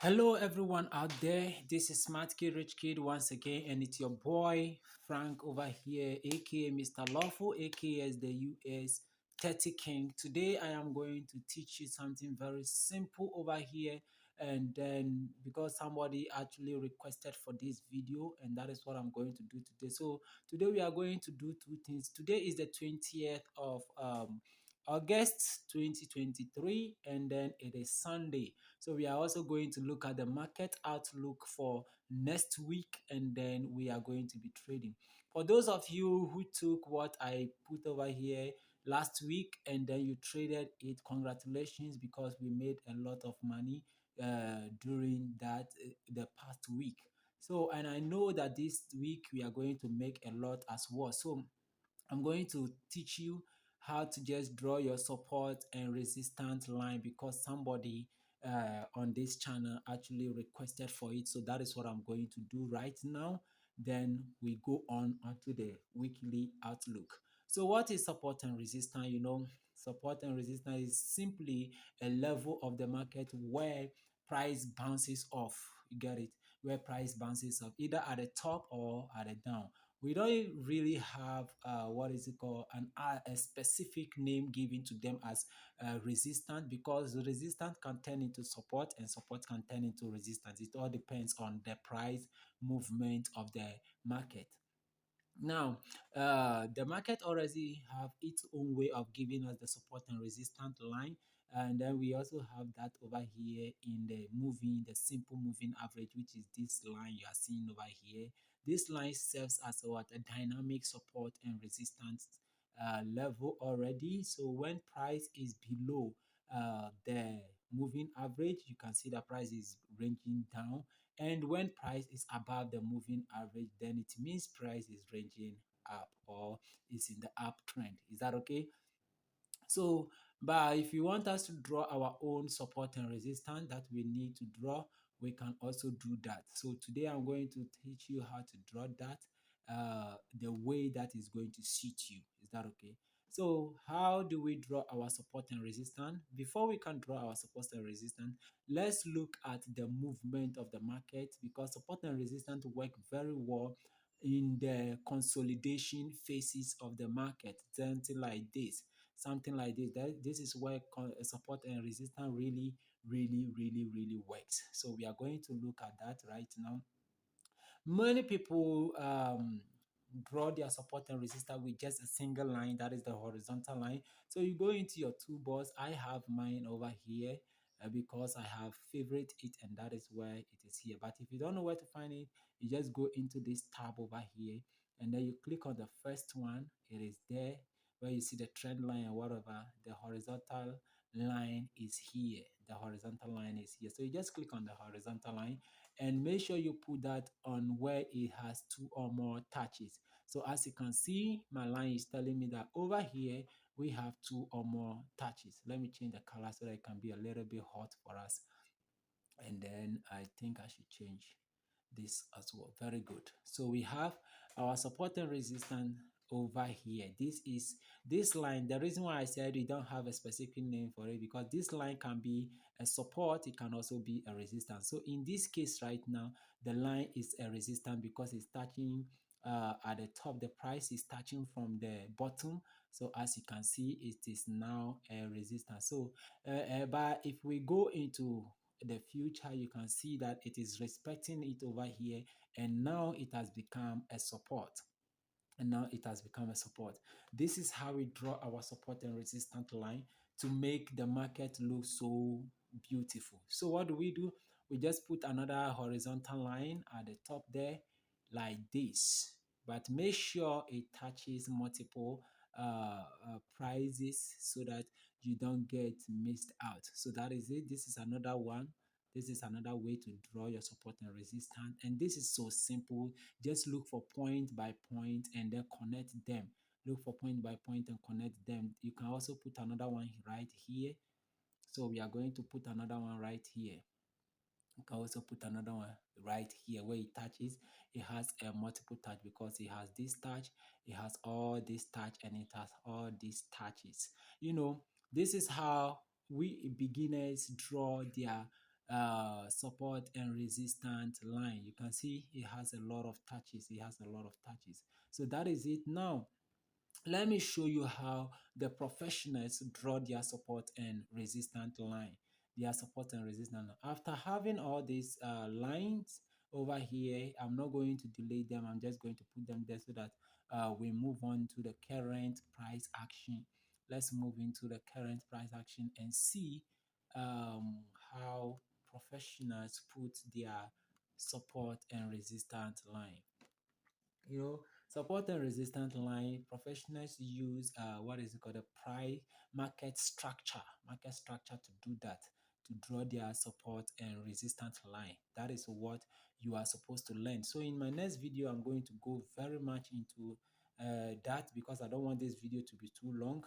Hello, everyone out there. This is Smart Kid Rich Kid once again, and it's your boy Frank over here, aka Mr. Lawful, aka the US 30 King. Today, I am going to teach you something very simple over here, and then because somebody actually requested for this video, and that is what I'm going to do today. So, today we are going to do two things. Today is the 20th of August 2023, and then it is Sunday. So we are also going to look at the market outlook for next week, and then we are going to be trading. For those of you who took what I put over here last week and then you traded it, congratulations, because we made a lot of money during the past week. So, and I know that this week we are going to make a lot as well. So I'm going to teach you how to just draw your support and resistance line because somebody on this channel actually requested for it. So that is what I'm going to do right now. Then we go on onto the weekly outlook. So what is support and resistance? Support and resistance is simply a level of the market where price bounces off. You get it? Where price bounces off, either at the top or at the down. We don't really have what is it called a specific name given to them as resistance, because resistance can turn into support and support can turn into resistance. It all depends on the price movement of the market. Now, the market already have its own way of giving us the support and resistance line. And then we also have that over here in the simple moving average, which is this line you are seeing over here. This line serves as what a dynamic support and resistance level already. So when price is below the moving average, you can see the price is ranging down, and when price is above the moving average, then it means price is ranging up or is in the uptrend. Is that okay? So, but if you want us to draw our own support and resistance that we need to draw, we can also do that. So today I'm going to teach you how to draw that the way that is going to suit you. Is that okay? So how do we draw our support and resistance? Before we can draw our support and resistance, let's look at the movement of the market, because support and resistance work very well in the consolidation phases of the market, something like this. Something like this. This is where support and resistance really works. So we are going to look at that right now. Many people draw their support and resistance with just a single line, that is the horizontal line. So you go into your toolbox. I have mine over here because I have favorite it, and that is where it is here. But if you don't know where to find it, you just go into this tab over here, and then you click on the first one. It is there where you see the trend line or whatever. The horizontal line is here. The horizontal line is here. So you just click on the horizontal line and make sure you put that on where it has two or more touches. So as you can see, my line is telling me that over here we have two or more touches. Let me change the color so that it can be a little bit hot for us. And then I think I should change this as well. Very good. So we have our support and resistance over here. This line. The reason why I said we don't have a specific name for it, because this line can be a support, it can also be a resistance. So in this case right now, the line is a resistance because it's touching at the top. The price is touching from the bottom. So as you can see, it is now a resistance. So but if we go into the future, you can see that it is respecting it over here, and now it has become a support. And now it has become a support. This is how we draw our support and resistance line to make the market look so beautiful. So what do? We just put another horizontal line at the top there like this, but make sure it touches multiple prices so that you don't get missed out. So that is it. This is another one. This is another way to draw your support and resistance, and this is so simple. Just look for point by point and then connect them. Look for point by point and connect them. You can also put another one right here. So we are going to put another one right here. You can also put another one right here where it touches. It has a multiple touch because it has this touch, it has all this touch, and it has all these touches. This is how we beginners draw their support and resistance line. You can see it has a lot of touches. It has a lot of touches. So that is it. Now, let me show you how the professionals draw their support and resistance line. Their support and resistance line. After having all these lines over here, I'm not going to delete them. I'm just going to put them there so that we move on to the current price action. Let's move into the current price action and see how professionals put their support and resistance line. Support and resistance line, professionals use what is it called, a price market structure to do that, to draw their support and resistance line. That is what you are supposed to learn. So in my next video, I'm going to go very much into that, because I don't want this video to be too long.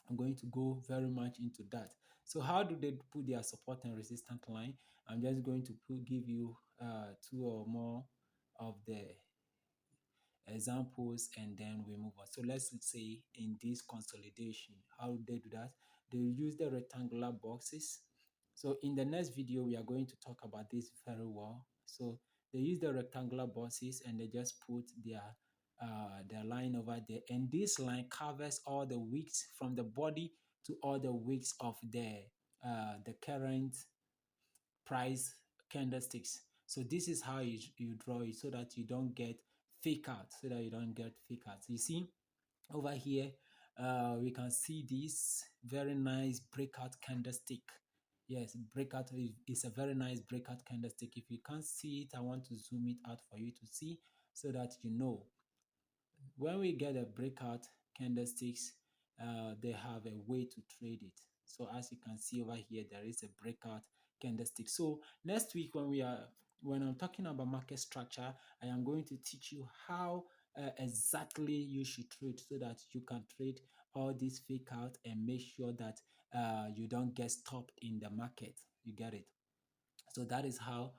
I'm going to go very much into that. So how do they put their support and resistance line? I'm just going to give you two or more of the examples, and then we move on. So let's say in this consolidation, how they do that? They use the rectangular boxes. So in the next video, we are going to talk about this very well. So they use the rectangular boxes and they just put their line over there, and this line covers all the wicks from the body to all the wicks of the current price candlesticks. So this is how you draw it, so that you don't get fake out, You see over here, we can see this very nice breakout candlestick. Yes, breakout is a very nice breakout candlestick. If you can't see it, I want to zoom it out for you to see, so that you know. When we get a breakout candlesticks, they have a way to trade it. So as you can see over here, there is a breakout candlestick. So next week, when I'm talking about market structure, I am going to teach you how exactly you should trade, so that you can trade all this fake out and make sure that you don't get stopped in the market. You get it? So that is how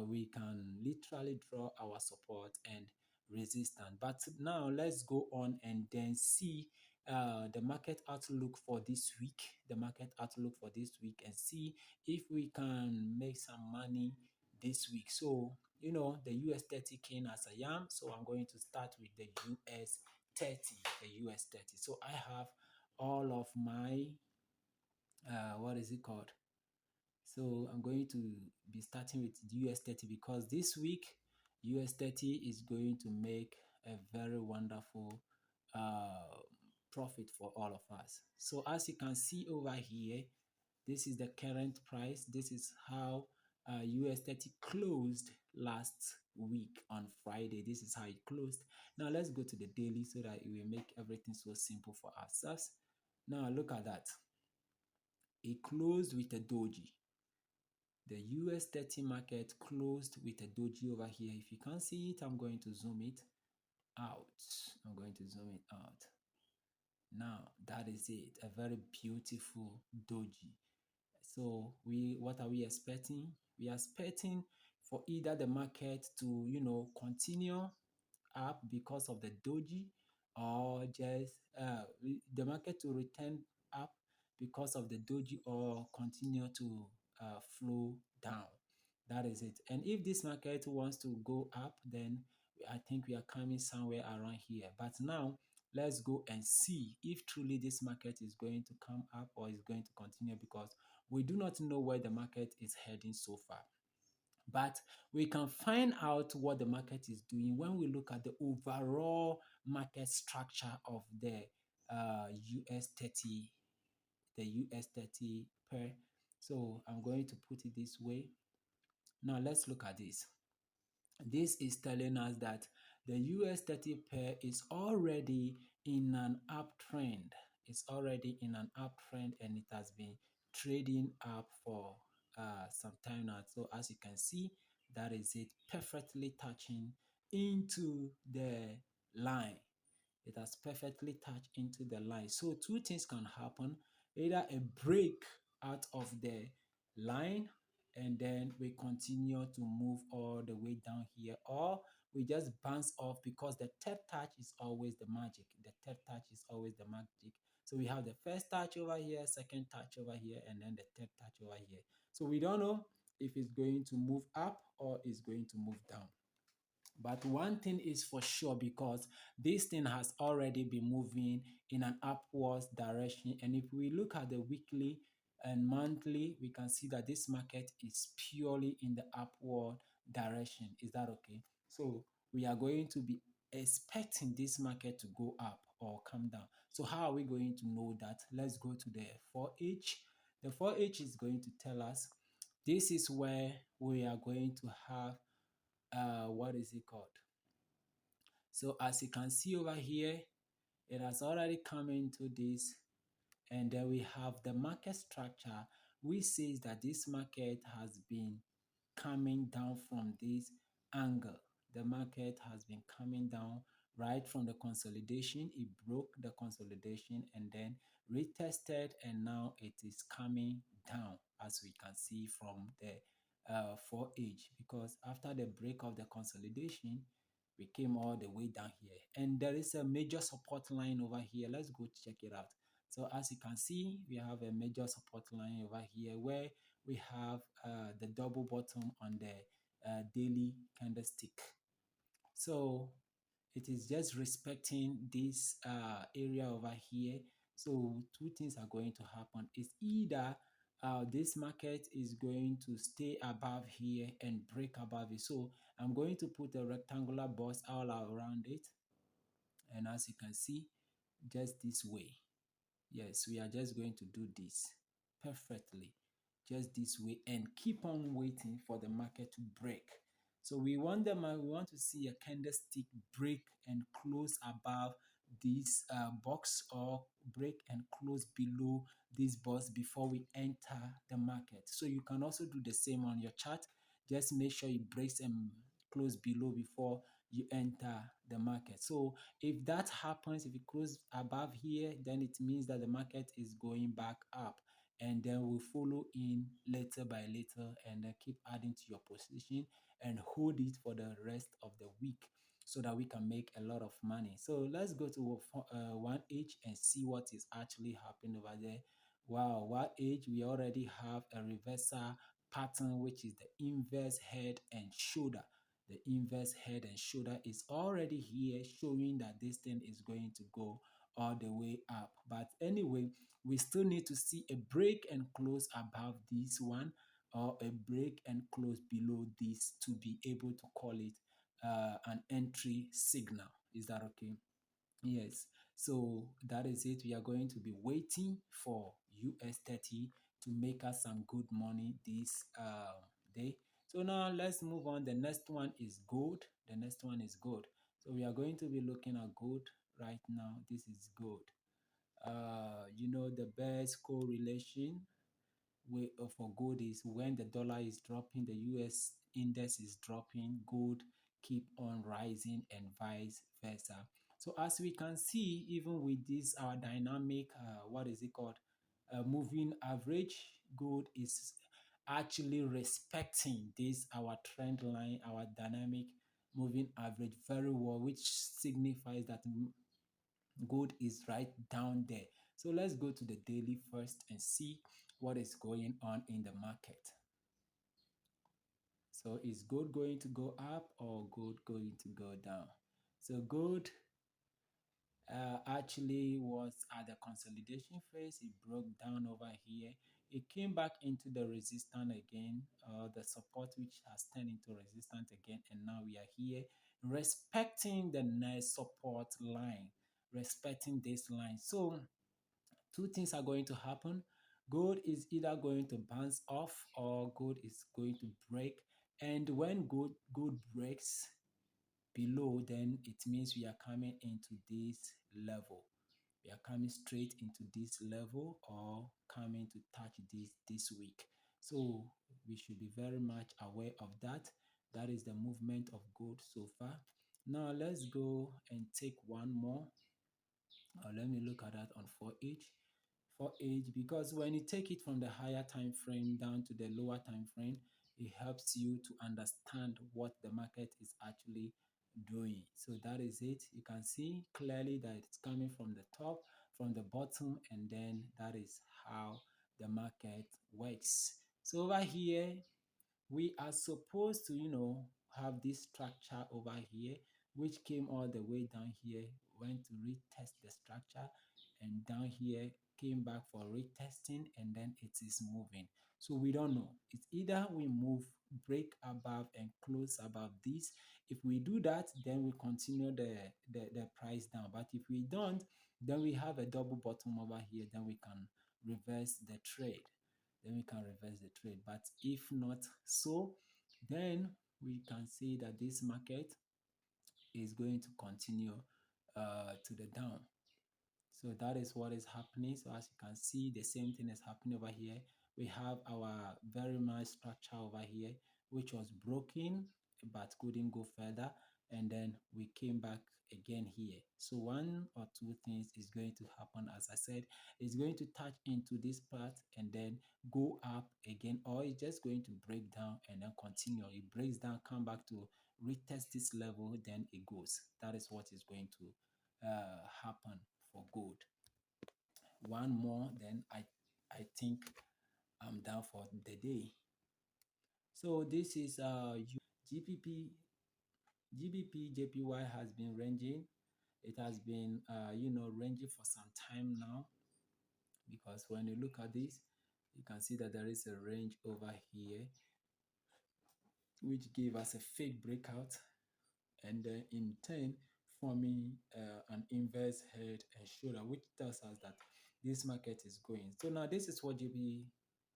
we can literally draw our support and resistance. But now let's go on and then see the market outlook for this week, and see if we can make some money this week. So, the US30 came as I am. So I'm going to start with the US30. So I have all of my, what is it called? So I'm going to be starting with US30, because this week US30 is going to make a very wonderful profit for all of us. So as you can see over here, this is the current price. This is how US30 closed last week on Friday. This is how it closed. Now let's go to the daily, so that it will make everything so simple for ourselves. Now look at that. It closed with a doji. The US30 market closed with a doji over here. If you can't see it, I'm going to zoom it out. Now, that is it. A very beautiful doji. So what are we expecting? We are expecting for either the market to, continue up because of the doji, or just the market to return up because of the doji, or continue to flow down. That is it. And if this market wants to go up, then I think we are coming somewhere around here. But now let's go and see if truly this market is going to come up or is going to continue, because we do not know where the market is heading so far. But we can find out what the market is doing when we look at the overall market structure of the US30, pair. So I'm going to put it this way. Now let's look at this. This is telling us that the US30 pair is already in an uptrend. It's already in an uptrend, and it has been trading up for some time now. So as you can see, that is it, perfectly touching into the line. It has perfectly touched into the line. So two things can happen: either a break out of the line, and then we continue to move all the way down here, or we just bounce off, because the third touch is always the magic. So we have the first touch over here, second touch over here, and then the third touch over here. So we don't know if it's going to move up or it's going to move down. But one thing is for sure, because this thing has already been moving in an upwards direction. And if we look at the weekly and monthly, we can see that this market is purely in the upward direction. Is that okay? So we are going to be expecting this market to go up or come down. So how are we going to know that? Let's go to the 4H. The 4H is going to tell us this is where we are going to have what is it called? So as you can see over here, it has already come into this, and then we have the market structure, which says that this market has been coming down from this angle. The market has been coming down right from the consolidation. It broke the consolidation and then retested, and now it is coming down, as we can see from the 4H, because after the break of the consolidation, we came all the way down here, and there is a major support line over here. Let's go check it out. So as you can see, we have a major support line over here where we have the double bottom on the daily candlestick. So it is just respecting this area over here. So two things are going to happen. It's either this market is going to stay above here and break above it. So I'm going to put a rectangular box all around it. And as you can see, just this way. Yes, we are just going to do this perfectly, just this way, and keep on waiting for the market to break. So we want we want to see a candlestick break and close above this box, or break and close below this box before we enter the market. So you can also do the same on your chart. Just make sure it breaks and close below before you enter the market. So if that happens, if it closes above here, then it means that the market is going back up, and then we'll follow in little by little, and then keep adding to your position and hold it for the rest of the week, so that we can make a lot of money. So let's go to 1H and see what is actually happening over there. Wow, 1H, we already have a reversal pattern, which is the inverse head and shoulder. The inverse head and shoulder is already here, showing that this thing is going to go all the way up. But anyway, we still need to see a break and close above this one, or a break and close below this, to be able to call it an entry signal. Is that okay? Yes, so that is it. We are going to be waiting for US30 to make us some good money this day. So now let's move on. The next one is gold. The next one is gold. So we are going to be looking at gold right now. This is gold. You know, the best correlation way for gold is when the dollar is dropping, the US index is dropping, gold keep on rising, and vice versa. So as we can see, even with this our dynamic what is it called, moving average, gold is actually respecting this our trend line, our dynamic moving average very well, which signifies that gold is right down there. So let's go to the daily first and see what is going on in the market. So is gold going to go up or gold going to go down? So gold actually was at the consolidation phase. It broke down over here. It came back into the resistance again, the support, which has turned into resistance again, and now we are here respecting the next support line, respecting this line. So two things are going to happen. Gold is either going to bounce off, or gold is going to break. And when gold breaks below, then it means we are coming into this level. We are coming straight into this level, or coming to touch this week. So we should be very much aware of that. That is the movement of gold so far. Now let's go and take one more. Let me look at that on 4H. 4H, because when you take it from the higher time frame down to the lower time frame, it helps you to understand what the market is actually doing. So that is it. You can see clearly that it's coming from the top, from the bottom, and then that is how the market works. So over here, we are supposed to, have this structure over here, which came all the way down here, went to retest the structure, and down here came back for retesting, and then it is moving. So we don't know. It's either we move, break above, and close above this. If we do that, then we continue the price down. But if we don't, then we have a double bottom over here, then we can reverse the trade. But if not so, then we can see that this market is going to continue to the down. So that is what is happening. So as you can see, the same thing is happening over here. We have our very nice structure over here, which was broken but couldn't go further. And then we came back again here. So one or two things is going to happen. As I said, it's going to touch into this part and then go up again, or it's just going to break down and then continue. It breaks down, come back to retest this level, then it goes. That is what is going to happen for gold. One more, then I think I'm done for the day. So this is GBP Gbpjpy has been ranging. It has been ranging for some time now, because when you look at this, you can see that there is a range over here which gave us a fake breakout, and then in turn forming an inverse head and shoulder, which tells us that this market is going. So now this is what GBP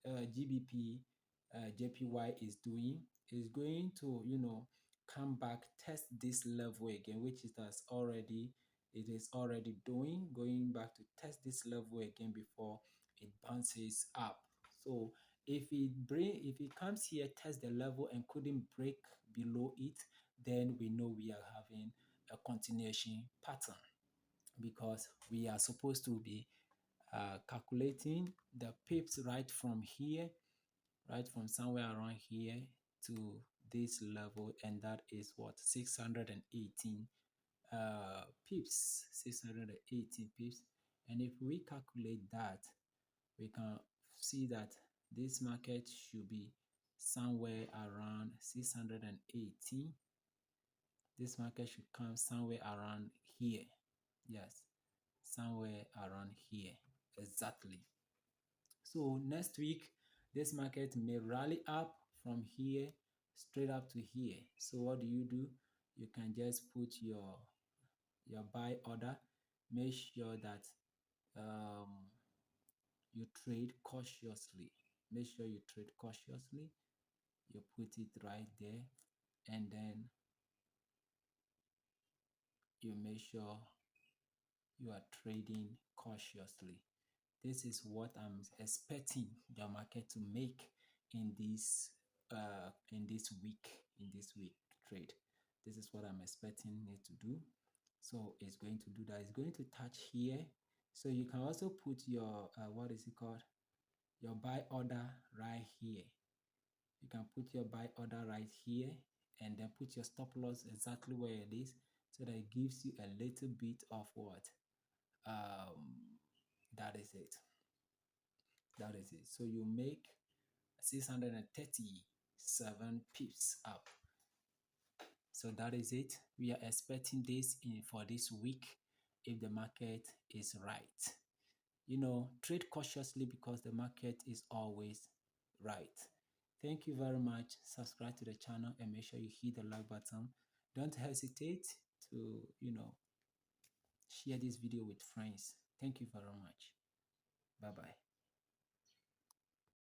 JPY is doing. Is going to come back, test this level again, which it is already doing, going back to test this level again before it bounces up. So if it comes here, test the level and couldn't break below it, then we know we are having a continuation pattern, because we are supposed to be calculating the pips right from here, right from somewhere around here to this level, and that is what, 618 pips, 618 pips. And if we calculate that, we can see that this market should be somewhere around 618. This market should come somewhere around here. Yes, somewhere around here exactly. So next week, this market may rally up from here straight up to here. So what do? You can just put your buy order. Make sure that you trade cautiously. Make sure you trade cautiously. You put it right there, and then you make sure you are trading cautiously. This is what I'm expecting the market to make in this week trade. This is what I'm expecting it to do. So it's going to do that. It's going to touch here. So you can also put your what is it called, your buy order right here. You can put your buy order right here, and then put your stop loss exactly where it is, so that it gives you a little bit of what that is it. So you make 637 pips up. So that is it. We are expecting this for this week if the market is right. Trade cautiously, because the market is always right. Thank you very much. Subscribe to the channel and make sure you hit the like button. Don't hesitate to share this video with friends. Thank you very much. Bye bye.